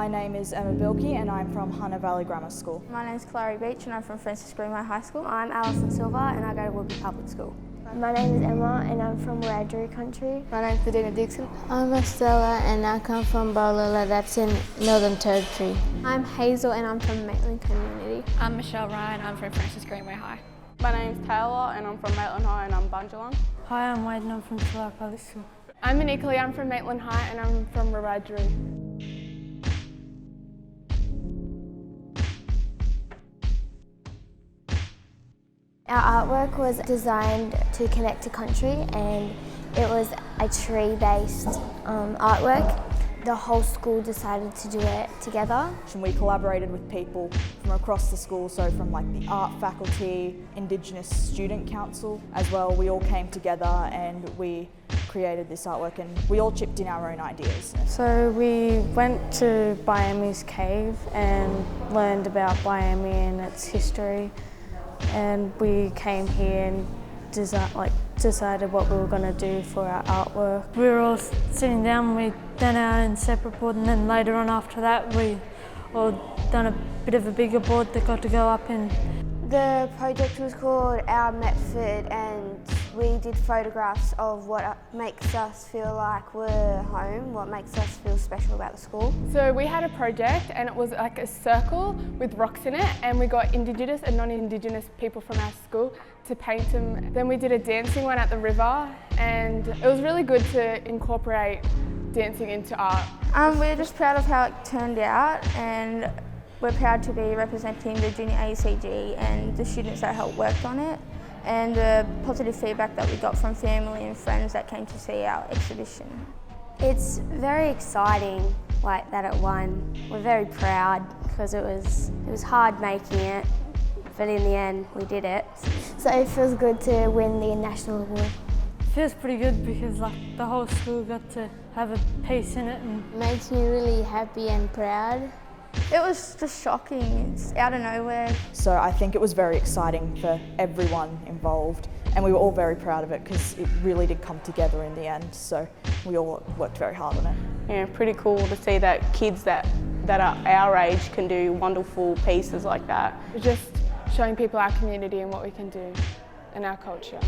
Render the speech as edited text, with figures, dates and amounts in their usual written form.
My name is Emma Bilkey and I'm from Hunter Valley Grammar School. My name is Clary Beach and I'm from Francis Greenway High School. I'm Alison Silver and I go to Woodby Public School. My name is Emma and I'm from Wonnarua Country. My name is Adina Dixon. I'm Estella and I come from Bowlilla, that's in Northern Territory. I'm Hazel and I'm from Maitland Community. I'm Michelle Ryan, I'm from Francis Greenway High. My name's Taylor and I'm from Maitland High and I'm Bundjalung. Hi, I'm Wade and I'm from Tull Public School. I'm Monica Lee, I'm from Maitland High and I'm from Wonnarua. Our artwork was designed to connect to country and it was a tree-based artwork. The whole school decided to do it together. And we collaborated with people from across the school, so from like the art faculty, Indigenous Student Council as well. We all came together and we created this artwork and we all chipped in our own ideas. So we went to Biami's cave and learned about Biami and its history. And we came here and decided what we were going to do for our artwork. We were all sitting down, we done our own separate board, and then later on after that we all done a bit of a bigger board that got to go up in. The project was called Our Method and we did photographs of what makes us feel like we're home, what makes us feel special about the school. So we had a project and it was like a circle with rocks in it, and we got Indigenous and non-Indigenous people from our school to paint them. Then we did a dancing one at the river and it was really good to incorporate dancing into art. We're just proud of how it turned out and we're proud to be representing the Junior ACG and the students that helped work on it, and the positive feedback that we got from family and friends that came to see our exhibition. It's very exciting that it won. We're very proud because it was hard making it, but in the end we did it. So it feels good to win the national award. It feels pretty good because the whole school got to have a piece in it. And makes me really happy and proud. It was just shocking, it's out of nowhere. So I think it was very exciting for everyone involved and we were all very proud of it because it really did come together in the end, so we all worked very hard on it. Yeah, pretty cool to see that kids that are our age can do wonderful pieces like that. Just showing people our community and what we can do and our culture.